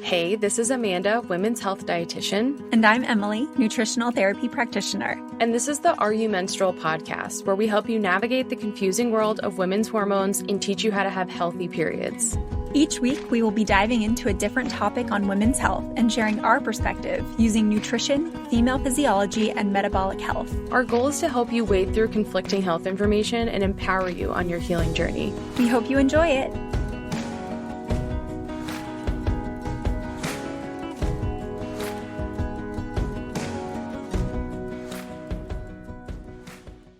Hey, this is Amanda, women's health dietitian. And I'm Emily, nutritional therapy practitioner. And this is the You Menstrual podcast, where we help you navigate the confusing world of women's hormones and teach you how to have healthy periods. Each week, we will be diving into a different topic on women's health and sharing our perspective using nutrition, female physiology, and metabolic health. Our goal is to help you wade through conflicting health information and empower you on your healing journey. We hope you enjoy it.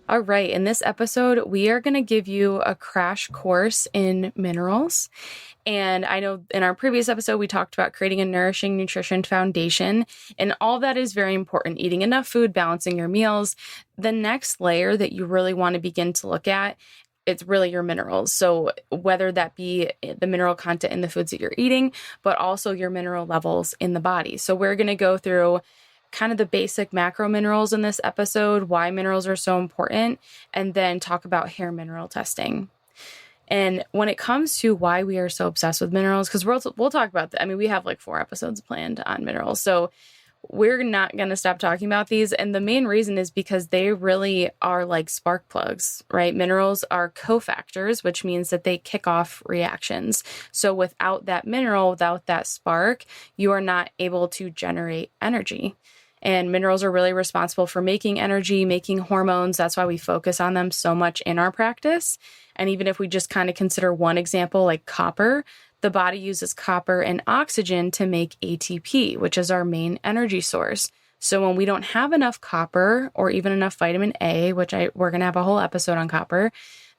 All right, in this episode, we are going to give you a crash course in minerals. And I know in our previous episode, we talked about creating a nourishing nutrition foundation, and all that is very important. Eating enough food, balancing your meals. The next layer that you really want to begin to look at, it's really your minerals. So whether that be the mineral content in the foods that you're eating, but also your mineral levels in the body. So we're going to go through kind of the basic macro minerals in this episode, why minerals are so important, and then talk about hair mineral testing. And when it comes to why we are so obsessed with minerals, because we'll talk about that. I mean, we have like 4 episodes planned on minerals. So we're not going to stop talking about these. And the main reason is because they really are like spark plugs, right? Minerals are cofactors, which means that they kick off reactions. So without that mineral, without that spark, you are not able to generate energy. And minerals are really responsible for making energy, making hormones. That's why we focus on them so much in our practice. And even if we just kind of consider one example like copper, the body uses copper and oxygen to make ATP, which is our main energy source. So when we don't have enough copper or even enough vitamin A, which we're going to have a whole episode on copper,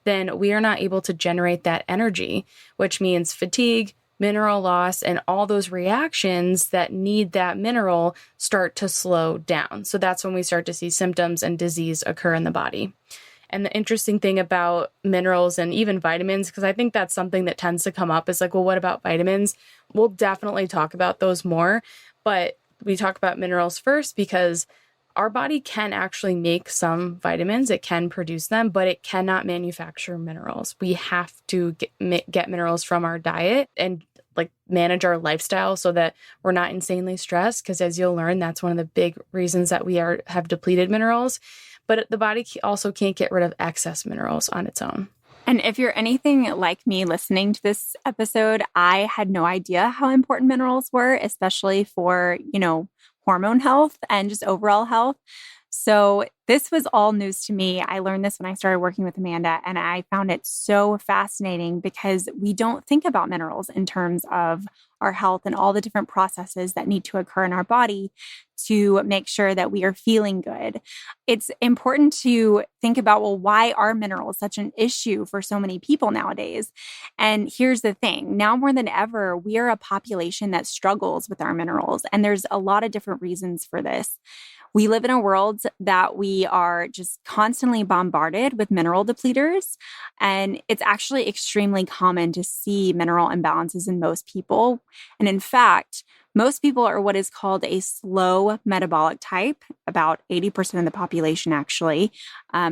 then we are not able to generate that energy, which means fatigue, mineral loss, and all those reactions that need that mineral start to slow down. So that's when we start to see symptoms and disease occur in the body. And the interesting thing about minerals and even vitamins, because I think that's something that tends to come up, is like, well, what about vitamins? We'll definitely talk about those more, but we talk about minerals first because our body can actually make some vitamins. It can produce them, but it cannot manufacture minerals. We have to get minerals from our diet and like manage our lifestyle so that we're not insanely stressed. Because as you'll learn, that's one of the big reasons that we have depleted minerals. But the body also can't get rid of excess minerals on its own. And if you're anything like me listening to this episode, I had no idea how important minerals were, especially for, hormone health and just overall health. So this was all news to me. I learned this when I started working with Amanda, and I found it so fascinating because we don't think about minerals in terms of our health and all the different processes that need to occur in our body to make sure that we are feeling good. It's important to think about, well, why are minerals such an issue for so many people nowadays? And here's the thing. Now more than ever, we are a population that struggles with our minerals, and there's a lot of different reasons for this. We live in a world that we are just constantly bombarded with mineral depleters, and it's actually extremely common to see mineral imbalances in most people. And in fact, most people are what is called a slow metabolic type, about 80% of the population actually,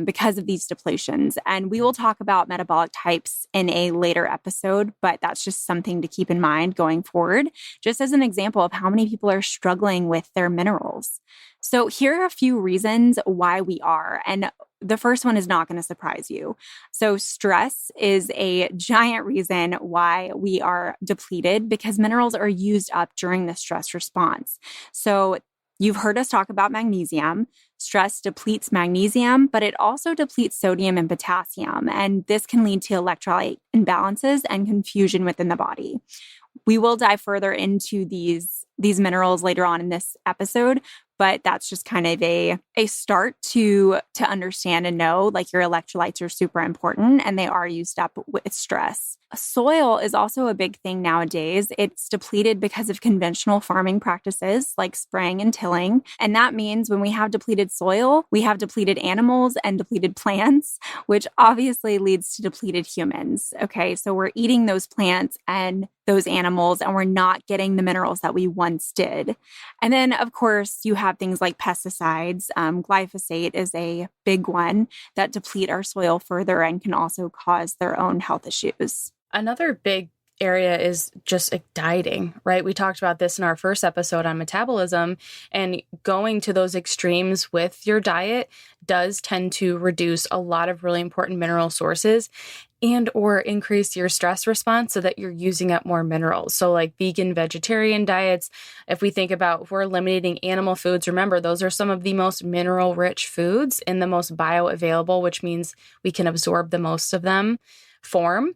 because of these depletions. And we will talk about metabolic types in a later episode, but that's just something to keep in mind going forward, just as an example of how many people are struggling with their minerals. So here are a few reasons why we are. And the first one is not going to surprise you. So stress is a giant reason why we are depleted because minerals are used up during the stress response. So you've heard us talk about magnesium. Stress depletes magnesium, but it also depletes sodium and potassium. And this can lead to electrolyte imbalances and confusion within the body. We will dive further into these minerals later on in this episode, but that's just kind of a start to understand and know like your electrolytes are super important and they are used up with stress. Soil is also a big thing nowadays. It's depleted because of conventional farming practices like spraying and tilling. And that means when we have depleted soil, we have depleted animals and depleted plants, which obviously leads to depleted humans. Okay, so we're eating those plants and those animals, and we're not getting the minerals that we once did. And then, of course, you have things like pesticides. Glyphosate is a big one that deplete our soil further and can also cause their own health issues. Another big area is just like dieting, right? We talked about this in our first episode on metabolism, and going to those extremes with your diet does tend to reduce a lot of really important mineral sources and or increase your stress response so that you're using up more minerals. So like vegan, vegetarian diets, if we think about if we're eliminating animal foods, remember those are some of the most mineral rich foods and the most bioavailable, which means we can absorb the most of them form.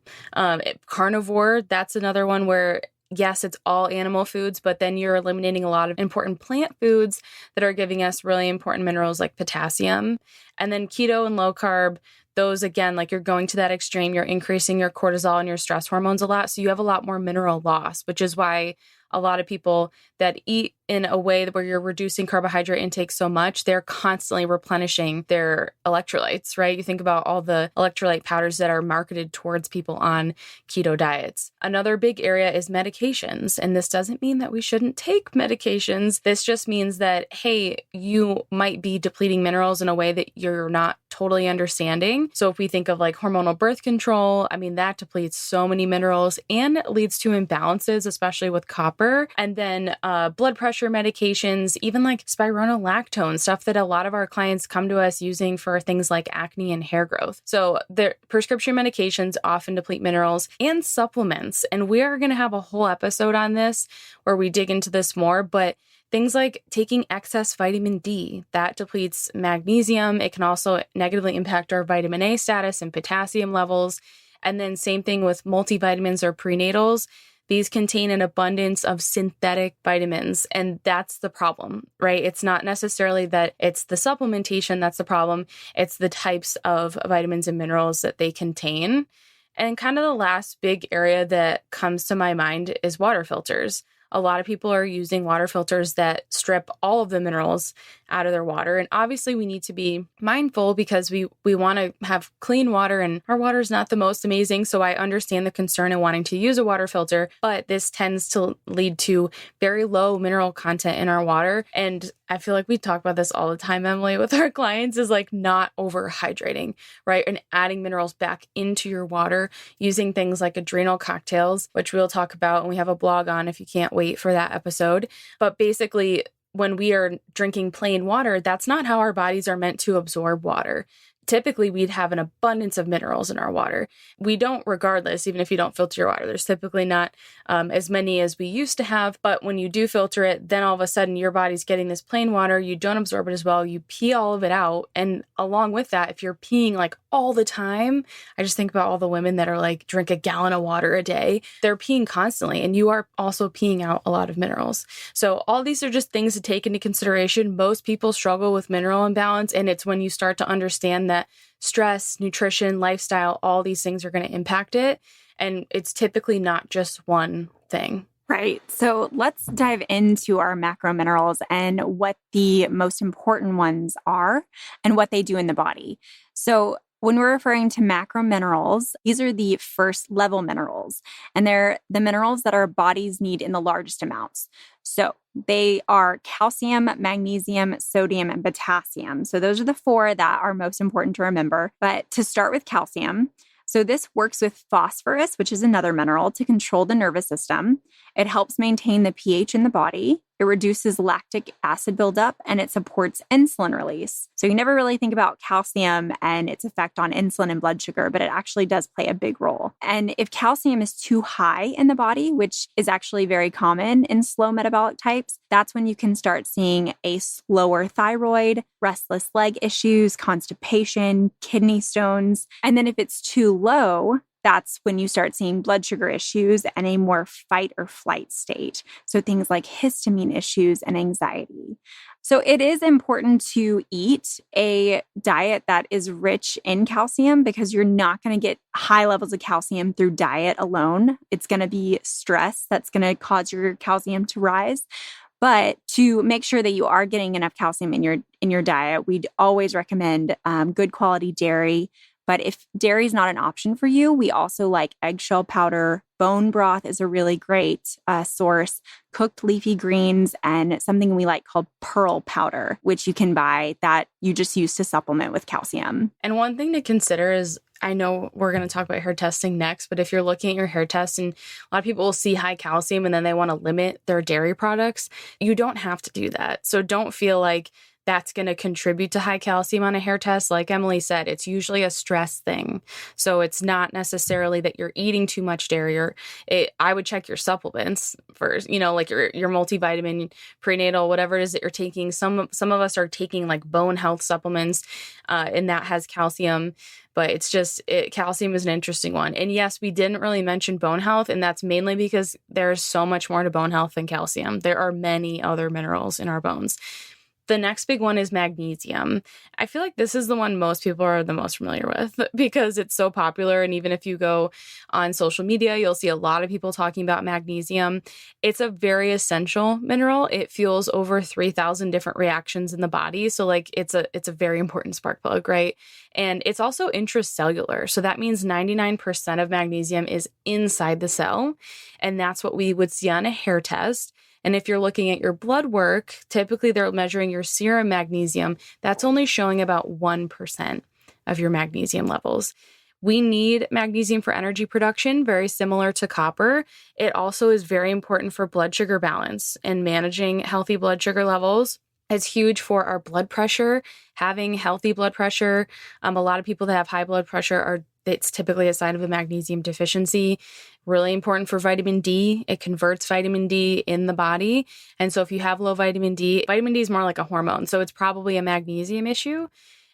Carnivore, that's another one where yes, it's all animal foods, but then you're eliminating a lot of important plant foods that are giving us really important minerals like potassium. And then keto and low carb, those again, like you're going to that extreme, you're increasing your cortisol and your stress hormones a lot. So you have a lot more mineral loss, which is why a lot of people that eat in a way where you're reducing carbohydrate intake so much, they're constantly replenishing their electrolytes, right? You think about all the electrolyte powders that are marketed towards people on keto diets. Another big area is medications. And this doesn't mean that we shouldn't take medications. This just means that, hey, you might be depleting minerals in a way that you're not totally understanding. So if we think of like hormonal birth control, I mean, that depletes so many minerals and leads to imbalances, especially with copper. And then blood pressure medications, even like spironolactone, stuff that a lot of our clients come to us using for things like acne and hair growth. So the prescription medications often deplete minerals and supplements. And we are going to have a whole episode on this where we dig into this more, but things like taking excess vitamin D, that depletes magnesium. It can also negatively impact our vitamin A status and potassium levels. And then same thing with multivitamins or prenatals. These contain an abundance of synthetic vitamins, and that's the problem, right? It's not necessarily that it's the supplementation that's the problem. It's the types of vitamins and minerals that they contain. And kind of the last big area that comes to my mind is water filters. A lot of people are using water filters that strip all of the minerals out of their water. And obviously we need to be mindful because we want to have clean water, and our water is not the most amazing. So I understand the concern in wanting to use a water filter, but this tends to lead to very low mineral content in our water. And I feel like we talk about this all the time, Emily, with our clients, is like not overhydrating, right? And adding minerals back into your water using things like adrenal cocktails, which we'll talk about and we have a blog on if you can't wait for that episode. But basically, when we are drinking plain water, that's not how our bodies are meant to absorb water. Typically, we'd have an abundance of minerals in our water. We don't, regardless, even if you don't filter your water. There's typically not as many as we used to have. But when you do filter it, then all of a sudden your body's getting this plain water. You don't absorb it as well. You pee all of it out. And along with that, if you're peeing like all the time, I just think about all the women that are like drink a gallon of water a day. They're peeing constantly, and you are also peeing out a lot of minerals. So all these are just things to take into consideration. Most people struggle with mineral imbalance, and it's when you start to understand that stress, nutrition, lifestyle, all these things are going to impact it. And it's typically not just one thing. Right. So let's dive into our macro minerals and what the most important ones are and what they do in the body. So when we're referring to macro minerals, these are the first level minerals, and they're the minerals that our bodies need in the largest amounts. So they are calcium, magnesium, sodium, and potassium. So those are the four that are most important to remember. But to start with calcium, so this works with phosphorus, which is another mineral, to control the nervous system. It helps maintain the pH in the body. It reduces lactic acid buildup, and it supports insulin release. So you never really think about calcium and its effect on insulin and blood sugar, but it actually does play a big role. And if calcium is too high in the body, which is actually very common in slow metabolic types, that's when you can start seeing a slower thyroid, restless leg issues, constipation, kidney stones. And then if it's too low, that's when you start seeing blood sugar issues and a more fight or flight state. So things like histamine issues and anxiety. So it is important to eat a diet that is rich in calcium because you're not going to get high levels of calcium through diet alone. It's going to be stress that's going to cause your calcium to rise. But to make sure that you are getting enough calcium in your diet, we'd always recommend good quality dairy. But if dairy is not an option for you, we also like eggshell powder. Bone broth is a really great source. Cooked leafy greens, and something we like called pearl powder, which you can buy that you just use to supplement with calcium. And one thing to consider is I know we're going to talk about hair testing next, but if you're looking at your hair test and a lot of people will see high calcium and then they want to limit their dairy products, you don't have to do that. So don't feel like that's going to contribute to high calcium on a hair test. Like Emily said, it's usually a stress thing. So it's not necessarily that you're eating too much dairy or I would check your supplements first, like your multivitamin, prenatal, whatever it is that you're taking. Some of us are taking like bone health supplements and that has calcium. But it's just, calcium is an interesting one. And yes, we didn't really mention bone health, and that's mainly because there's so much more to bone health than calcium. There are many other minerals in our bones. The next big one is magnesium. I feel like this is the one most people are the most familiar with because it's so popular. And even if you go on social media, you'll see a lot of people talking about magnesium. It's a very essential mineral. It fuels over 3,000 different reactions in the body. So like it's a very important spark plug, right? And it's also intracellular. So that means 99% of magnesium is inside the cell. And that's what we would see on a hair test. And if you're looking at your blood work, typically they're measuring your serum magnesium. That's only showing about 1% of your magnesium levels. We need magnesium for energy production, very similar to copper. It also is very important for blood sugar balance and managing healthy blood sugar levels. It's huge for our blood pressure, having healthy blood pressure. A lot of people that have high blood pressure it's typically a sign of a magnesium deficiency. Really important for vitamin D. It converts vitamin D in the body. And so if you have low vitamin D is more like a hormone. So it's probably a magnesium issue.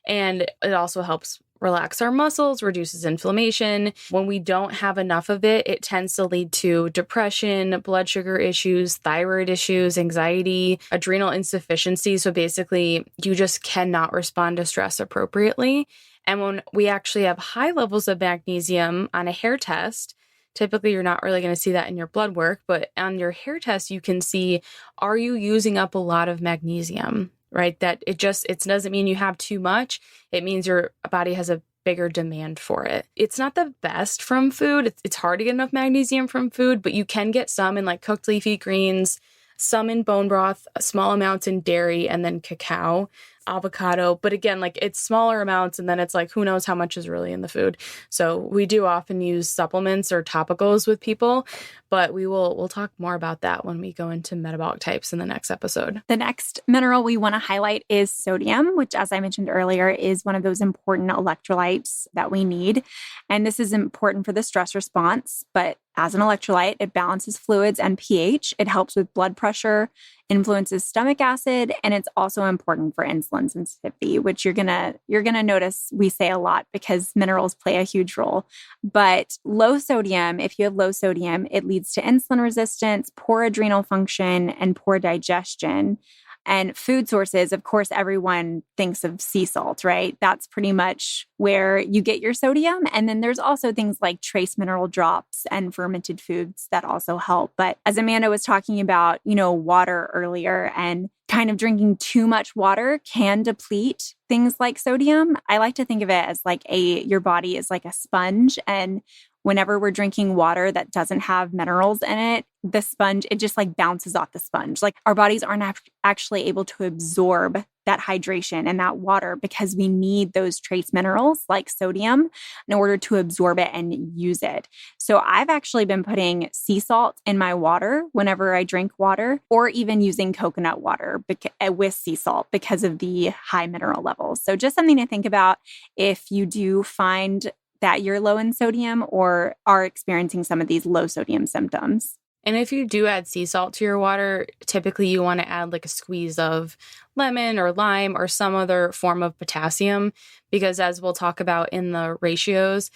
And it also helps relax our muscles, reduces inflammation. When we don't have enough of it, it tends to lead to depression, blood sugar issues, thyroid issues, anxiety, adrenal insufficiency. So basically, you just cannot respond to stress appropriately. And when we actually have high levels of magnesium on a hair test, typically you're not really going to see that in your blood work, but on your hair test, you can see, are you using up a lot of magnesium, right? That it doesn't mean you have too much. It means your body has a bigger demand for it. It's not the best from food. It's hard to get enough magnesium from food, but you can get some in like cooked leafy greens, some in bone broth, small amounts in dairy, and then cacao, avocado. But again, like it's smaller amounts, and then it's like, who knows how much is really in the food. So we do often use supplements or topicals with people, but we'll talk more about that when we go into metabolic types in the next episode. The next mineral we want to highlight is sodium, which, as I mentioned earlier, is one of those important electrolytes that we need. And this is important for the stress response, but as an electrolyte, it balances fluids and pH. It helps with blood pressure, influences stomach acid, and it's also important for insulin sensitivity, which you're gonna notice we say a lot because minerals play a huge role. But if you have low sodium, it leads to insulin resistance, poor adrenal function, and poor digestion. And food sources, of course, everyone thinks of sea salt, right? That's pretty much where you get your sodium. And then there's also things like trace mineral drops and fermented foods that also help. But as Amanda was talking about, water earlier, and kind of drinking too much water can deplete things like sodium. I like to think of it as like your body is like a sponge, and whenever we're drinking water that doesn't have minerals in it, the sponge, it just like bounces off the sponge. Like our bodies aren't actually able to absorb that hydration and that water because we need those trace minerals like sodium in order to absorb it and use it. So I've actually been putting sea salt in my water whenever I drink water, or even using coconut water with sea salt because of the high mineral levels. So just something to think about if you do find that you're low in sodium or are experiencing some of these low sodium symptoms. And if you do add sea salt to your water, typically you want to add like a squeeze of lemon or lime or some other form of potassium, because as we'll talk about in the ratios,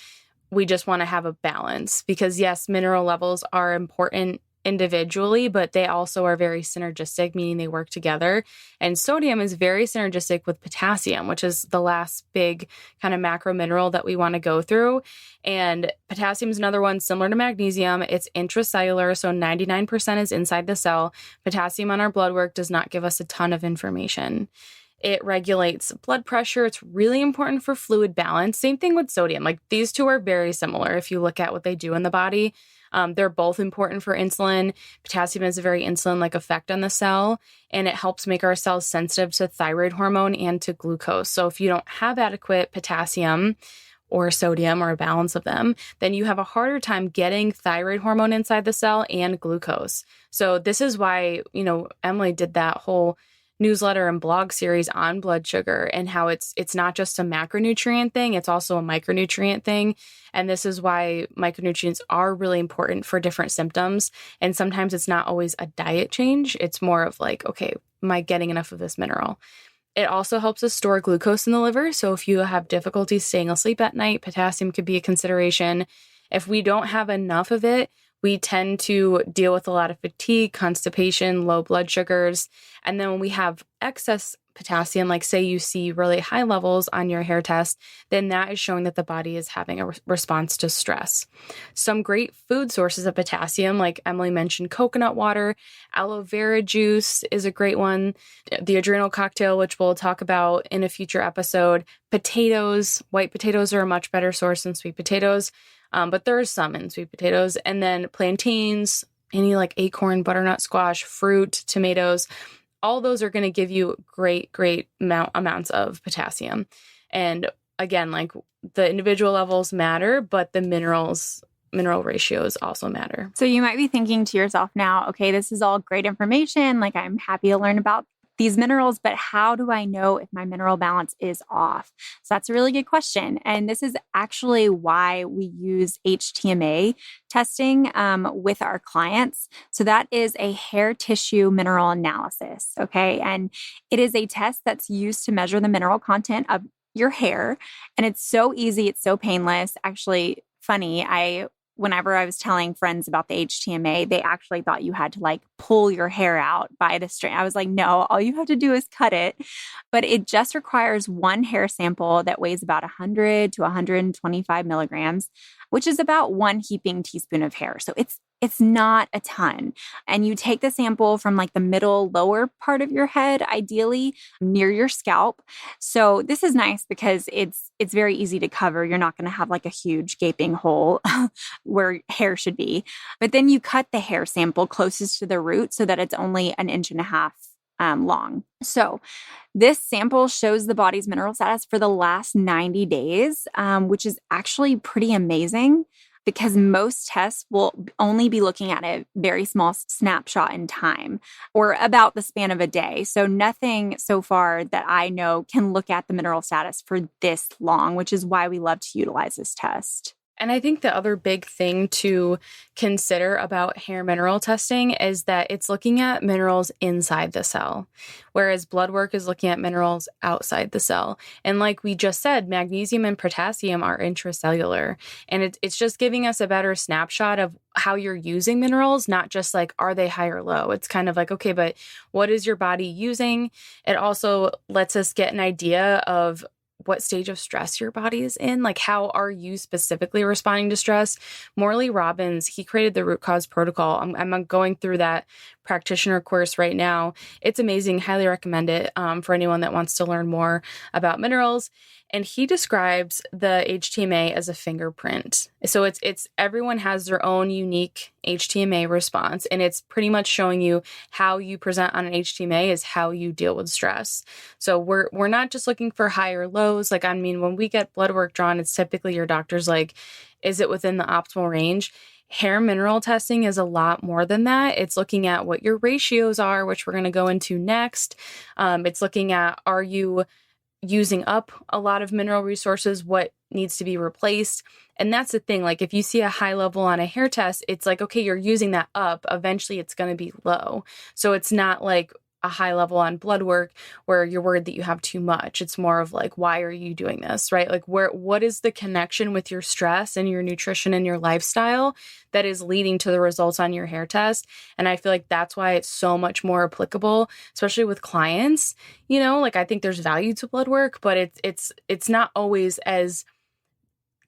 we just want to have a balance because yes, mineral levels are important individually, but they also are very synergistic, meaning they work together. And sodium is very synergistic with potassium, which is the last big kind of macro mineral that we want to go through. And potassium is another one similar to magnesium. It's intracellular, so 99% is inside the cell. Potassium on our blood work does not give us a ton of information. It regulates blood pressure. It's really important for fluid balance. Same thing with sodium. Like these two are very similar if you look at what they do in the body. They're both important for insulin. Potassium has a very insulin-like effect on the cell, and it helps make our cells sensitive to thyroid hormone and to glucose. So if you don't have adequate potassium, or sodium or a balance of them, then you have a harder time getting thyroid hormone inside the cell and glucose. So this is why, Emily did that whole newsletter and blog series on blood sugar and how it's not just a macronutrient thing, it's also a micronutrient thing. And this is why micronutrients are really important for different symptoms. And sometimes it's not always a diet change. It's more of like, okay, am I getting enough of this mineral? It also helps us store glucose in the liver. So if you have difficulty staying asleep at night, potassium could be a consideration. If we don't have enough of it, we tend to deal with a lot of fatigue, constipation, low blood sugars. And then when we have excess potassium, like say you see really high levels on your hair test, then that is showing that the body is having a response to stress. Some great food sources of potassium, like Emily mentioned, coconut water, aloe vera juice is a great one, the adrenal cocktail, which we'll talk about in a future episode. Potatoes, white potatoes are a much better source than sweet potatoes. But there are some in sweet potatoes. And then plantains, any like acorn, butternut squash, fruit, tomatoes, all those are going to give you great amounts of potassium. And again, like the individual levels matter, but the mineral ratios also matter. So you might be thinking to yourself now, okay, this is all great information. Like I'm happy to learn about these minerals, but how do I know if my mineral balance is off? So that's a really good question. And this is actually why we use HTMA testing with our clients. So that is a hair tissue mineral analysis. Okay. And it is a test that's used to measure the mineral content of your hair. And it's so easy. It's so painless. Actually, funny. Whenever I was telling friends about the HTMA, they actually thought you had to like pull your hair out by the string. I was like, no, all you have to do is cut it. But it just requires one hair sample that weighs about 100 to 125 milligrams, which is about one heaping teaspoon of hair. So it's not a ton. And you take the sample from like the middle lower part of your head, ideally near your scalp. So this is nice because it's very easy to cover. You're not going to have like a huge gaping hole where hair should be. But then you cut the hair sample closest to the root so that it's only 1.5 inches long. So this sample shows the body's mineral status for the last 90 days, which is actually pretty amazing, because most tests will only be looking at a very small snapshot in time or about the span of a day. So nothing so far that I know can look at the mineral status for this long, which is why we love to utilize this test. And I think the other big thing to consider about hair mineral testing is that it's looking at minerals inside the cell, whereas blood work is looking at minerals outside the cell. And like we just said, magnesium and potassium are intracellular. And it's just giving us a better snapshot of how you're using minerals, not just like, are they high or low? It's kind of like, okay, but what is your body using? It also lets us get an idea of what stage of stress your body is in. Like, how are you specifically responding to stress? Morley Robbins, he created the root cause protocol. I'm going through that practitioner course right now. It's amazing. Highly recommend it for anyone that wants to learn more about minerals. And he describes the HTMA as a fingerprint. So it's everyone has their own unique HTMA response, and it's pretty much showing you how you present on an HTMA is how you deal with stress. So we're not just looking for high or lows. Like, I mean, when we get blood work drawn, it's typically your doctor's like, is it within the optimal range? Hair mineral testing is a lot more than that. It's looking at what your ratios are, which we're going to go into next. It's looking at, are you using up a lot of mineral resources, what needs to be replaced. And that's the thing, like if you see a high level on a hair test, it's like, okay, you're using that up, eventually it's going to be low. So it's not like a high level on blood work where you're worried that you have too much. It's more of like, why are you doing this, right? Like what is the connection with your stress and your nutrition and your lifestyle that is leading to the results on your hair test? And I feel like that's why it's so much more applicable, especially with clients. Like I think there's value to blood work, but it's not always as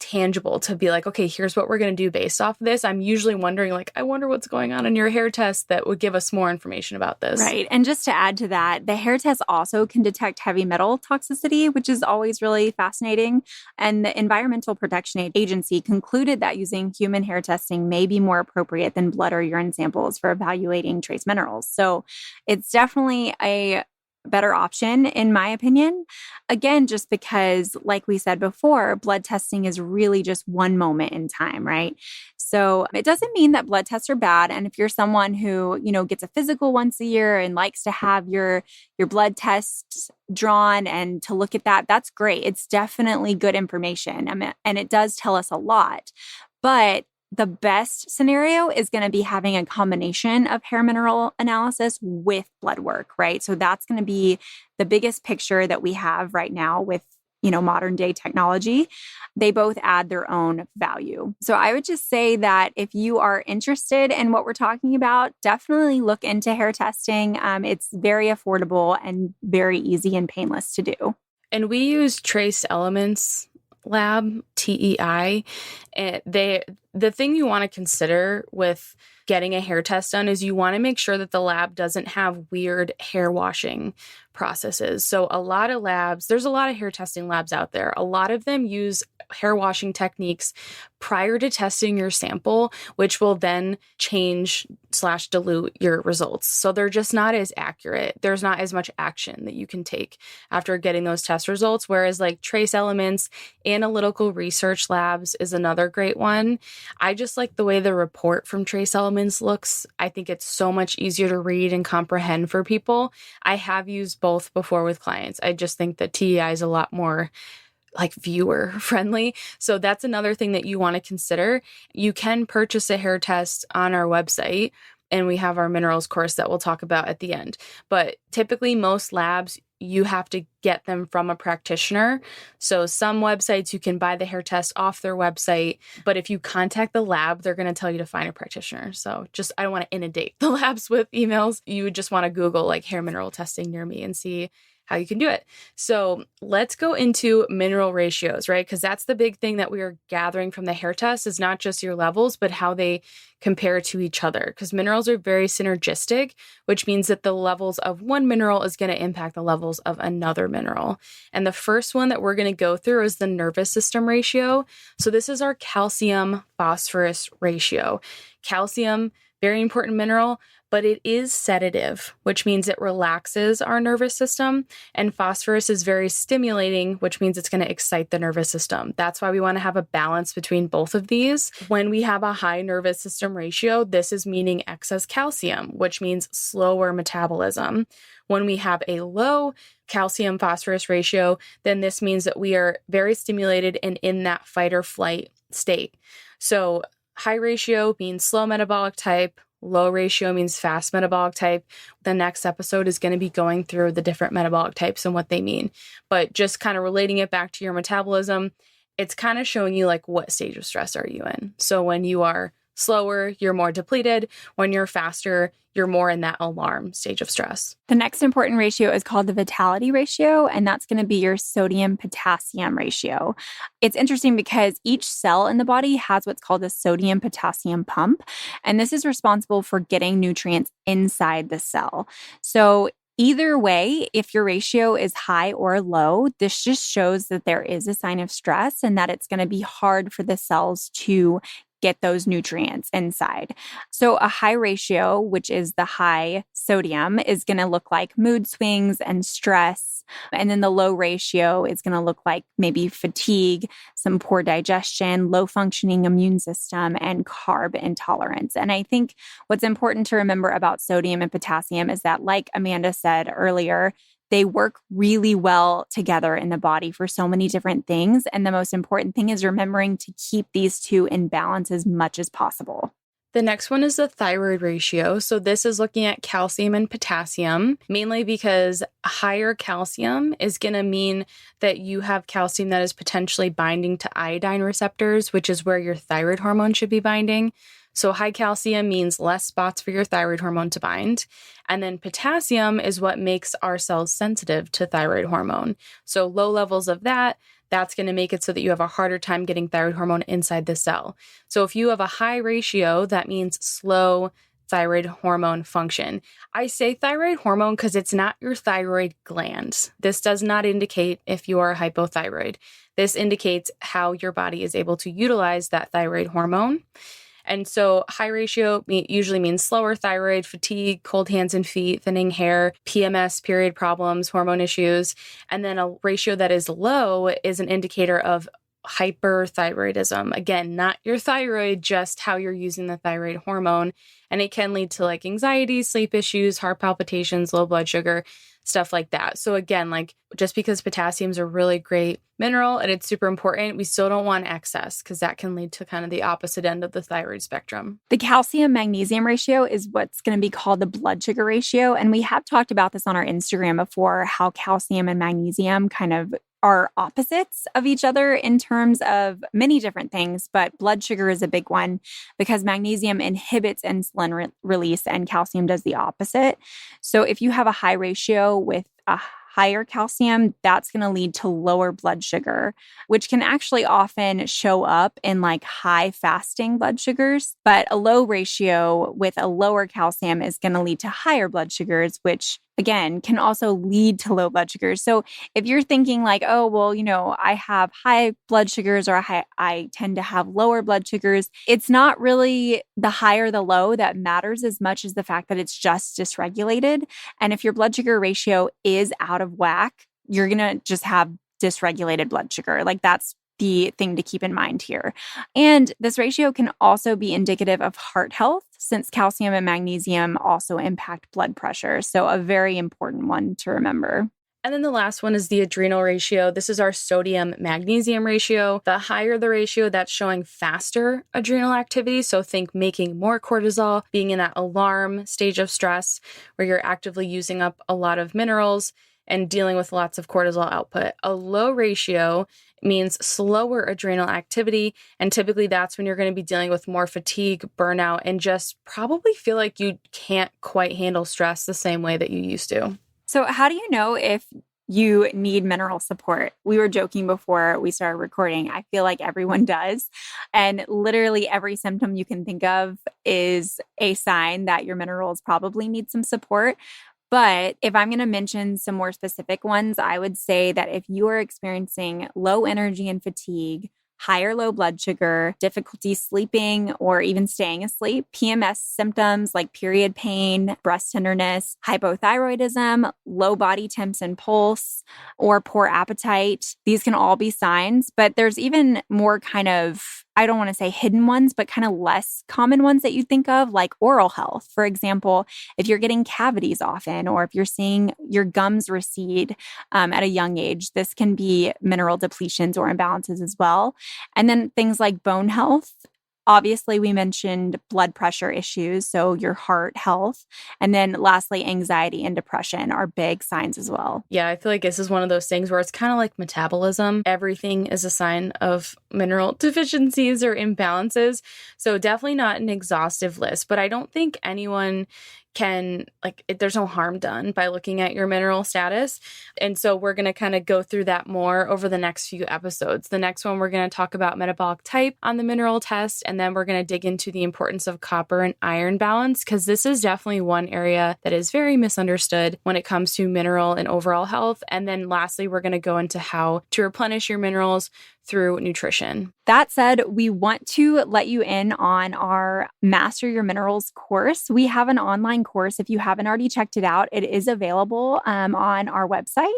tangible to be like, okay, here's what we're going to do based off of this. I'm usually wondering, like, I wonder what's going on in your hair test that would give us more information about this. Right. And just to add to that, the hair test also can detect heavy metal toxicity, which is always really fascinating. And the Environmental Protection Agency concluded that using human hair testing may be more appropriate than blood or urine samples for evaluating trace minerals. So it's definitely a better option, in my opinion. Again, just because, like we said before, blood testing is really just one moment in time, right? So it doesn't mean that blood tests are bad. And if you're someone who, gets a physical once a year and likes to have your blood tests drawn and to look at that, that's great. It's definitely good information. And it does tell us a lot. But the best scenario is going to be having a combination of hair mineral analysis with blood work, right? So that's going to be the biggest picture that we have right now with, modern day technology. They both add their own value. So I would just say that if you are interested in what we're talking about, definitely look into hair testing. It's very affordable and very easy and painless to do. And we use Trace Elements Lab, TEI. And the thing you want to consider with getting a hair test done is you want to make sure that the lab doesn't have weird hair washing processes. So a lot of labs, there's a lot of hair testing labs out there. A lot of them use hair washing techniques prior to testing your sample, which will then change/dilute your results. So they're just not as accurate. There's not as much action that you can take after getting those test results. Whereas like Trace Elements, Analytical Research Labs is another great one. I just like the way the report from Trace Elements looks. I think it's so much easier to read and comprehend for people. I have used both before with clients. I just think that TEI is a lot more like viewer friendly. So that's another thing that you want to consider. You can purchase a hair test on our website, and we have our minerals course that we'll talk about at the end. But typically most labs, you have to get them from a practitioner. So some websites you can buy the hair test off their website, but if you contact the lab, they're going to tell you to find a practitioner. So I don't want to inundate the labs with emails. You would just want to Google like hair mineral testing near me and see how you can do it. So let's go into mineral ratios, right? Because that's the big thing that we are gathering from the hair test is not just your levels, but how they compare to each other. Because minerals are very synergistic, which means that the levels of one mineral is going to impact the levels of another mineral. And the first one that we're going to go through is the nervous system ratio. So this is our calcium phosphorus ratio. Calcium, very important mineral, but it is sedative, which means it relaxes our nervous system. And phosphorus is very stimulating, which means it's going to excite the nervous system. That's why we want to have a balance between both of these. When we have a high nervous system ratio, this is meaning excess calcium, which means slower metabolism. When we have a low calcium phosphorus ratio, then this means that we are very stimulated and in that fight or flight state. So high ratio means slow metabolic type. Low ratio means fast metabolic type. The next episode is going to be going through the different metabolic types and what they mean. But just kind of relating it back to your metabolism, it's kind of showing you like what stage of stress are you in. So when you are slower, you're more depleted. When you're faster, you're more in that alarm stage of stress. The next important ratio is called the vitality ratio, and that's going to be your sodium-potassium ratio. It's interesting because each cell in the body has what's called a sodium-potassium pump, and this is responsible for getting nutrients inside the cell. So either way, if your ratio is high or low, this just shows that there is a sign of stress and that it's going to be hard for the cells to get those nutrients inside. So a high ratio, which is the high sodium, is going to look like mood swings and stress. And then the low ratio is going to look like maybe fatigue, some poor digestion, low functioning immune system, and carb intolerance. And I think what's important to remember about sodium and potassium is that, like Amanda said earlier, they work really well together in the body for so many different things. And the most important thing is remembering to keep these two in balance as much as possible. The next one is the thyroid ratio. So this is looking at calcium and potassium, mainly because higher calcium is going to mean that you have calcium that is potentially binding to iodine receptors, which is where your thyroid hormone should be binding. So high calcium means less spots for your thyroid hormone to bind. And then potassium is what makes our cells sensitive to thyroid hormone. So low levels of that's going to make it so that you have a harder time getting thyroid hormone inside the cell. So if you have a high ratio, that means slow thyroid hormone function. I say thyroid hormone because it's not your thyroid gland. This does not indicate if you are hypothyroid. This indicates how your body is able to utilize that thyroid hormone. And so high ratio usually means slower thyroid, fatigue, cold hands and feet, thinning hair, PMS, period problems, hormone issues. And then a ratio that is low is an indicator of hyperthyroidism. Again, not your thyroid, just how you're using the thyroid hormone. And it can lead to like anxiety, sleep issues, heart palpitations, low blood sugar, stuff like that. So again, like just because potassium is a really great mineral and it's super important, we still don't want excess because that can lead to kind of the opposite end of the thyroid spectrum. The calcium magnesium ratio is what's going to be called the blood sugar ratio. And we have talked about this on our Instagram before, how calcium and magnesium kind of are opposites of each other in terms of many different things, but blood sugar is a big one because magnesium inhibits insulin release and calcium does the opposite. So if you have a high ratio with a higher calcium, that's going to lead to lower blood sugar, which can actually often show up in like high fasting blood sugars. But a low ratio with a lower calcium is going to lead to higher blood sugars, which again can also lead to low blood sugars. So if you're thinking like, oh, well, I have high blood sugars or I tend to have lower blood sugars, it's not really the high or the low that matters as much as the fact that it's just dysregulated. And if your blood sugar ratio is out of whack, you're going to just have dysregulated blood sugar. Like that's the thing to keep in mind here. And this ratio can also be indicative of heart health since calcium and magnesium also impact blood pressure. So a very important one to remember. And then the last one is the adrenal ratio. This is our sodium magnesium ratio. The higher the ratio, that's showing faster adrenal activity. So think making more cortisol, being in that alarm stage of stress where you're actively using up a lot of minerals and dealing with lots of cortisol output. A low ratio means slower adrenal activity. And typically that's when you're going to be dealing with more fatigue, burnout, and just probably feel like you can't quite handle stress the same way that you used to. So how do you know if you need mineral support? We were joking before we started recording. I feel like everyone does. And literally every symptom you can think of is a sign that your minerals probably need some support. But if I'm going to mention some more specific ones, I would say that if you are experiencing low energy and fatigue, high or low blood sugar, difficulty sleeping or even staying asleep, PMS symptoms like period pain, breast tenderness, hypothyroidism, low body temps and pulse, or poor appetite, these can all be signs. But there's even more kind of, I don't want to say hidden ones, but kind of less common ones that you think of, like oral health. For example, if you're getting cavities often, or if you're seeing your gums recede at a young age, this can be mineral depletions or imbalances as well. And then things like bone health. Obviously, we mentioned blood pressure issues, so your heart health. And then lastly, anxiety and depression are big signs as well. Yeah, I feel like this is one of those things where it's kind of like metabolism. Everything is a sign of mineral deficiencies or imbalances. So definitely not an exhaustive list, but I don't think anyone can, there's no harm done by looking at your mineral status. And so we're going to kind of go through that more over the next few episodes. The next one, we're going to talk about metabolic type on the mineral test, and then we're going to dig into the importance of copper and iron balance, because this is definitely one area that is very misunderstood when it comes to mineral and overall health. And then lastly, we're going to go into how to replenish your minerals through nutrition. That said, we want to let you in on our Master Your Minerals course. We have an online course. If you haven't already checked it out, it is available on our website.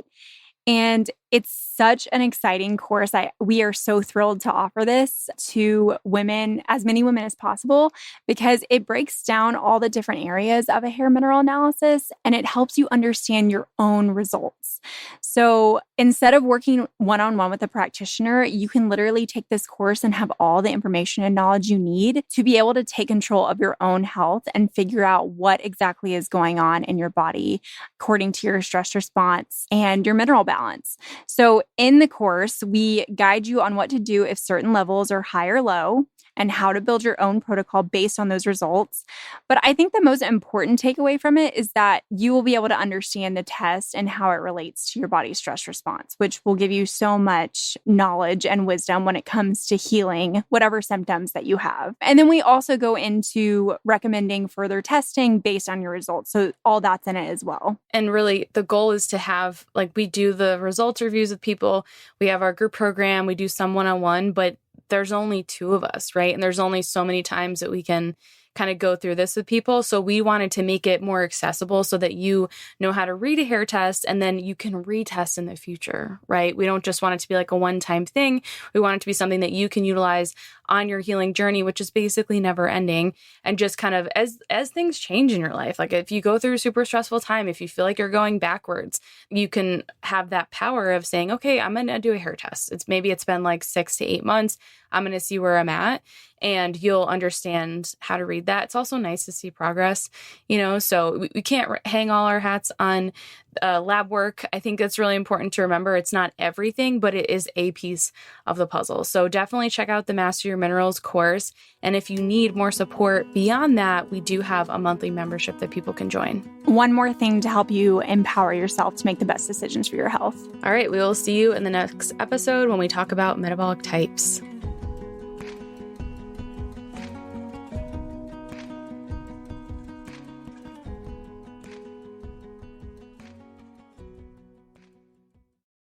And it's such an exciting course. We are so thrilled to offer this to women, as many women as possible, because it breaks down all the different areas of a hair mineral analysis and it helps you understand your own results. So instead of working one-on-one with a practitioner, you can literally take this course and have all the information and knowledge you need to be able to take control of your own health and figure out what exactly is going on in your body according to your stress response and your mineral balance. So in the course, we guide you on what to do if certain levels are high or low and how to build your own protocol based on those results. But I think the most important takeaway from it is that you will be able to understand the test and how it relates to your body's stress response, which will give you so much knowledge and wisdom when it comes to healing whatever symptoms that you have. And then we also go into recommending further testing based on your results. So all that's in it as well. And really the goal is to have, we do the results reviews with people. We have our group program, we do some one-on-one, but there's only two of us, right? And there's only so many times that we can kind of go through this with people. So we wanted to make it more accessible so that you know how to read a hair test and then you can retest in the future, right? We don't just want it to be like a one-time thing. We want it to be something that you can utilize on your healing journey, which is basically never ending. And just kind of as things change in your life, like if you go through a super stressful time, if you feel like you're going backwards, you can have that power of saying, okay, I'm going to do a hair test. It's been like 6 to 8 months. I'm going to see where I'm at, and you'll understand how to read that. It's also nice to see progress, so we can't hang all our hats on lab work. I think it's really important to remember it's not everything, but it is a piece of the puzzle. So definitely check out the Master Your Minerals course. And if you need more support beyond that, we do have a monthly membership that people can join. One more thing to help you empower yourself to make the best decisions for your health. All right, we will see you in the next episode when we talk about metabolic types.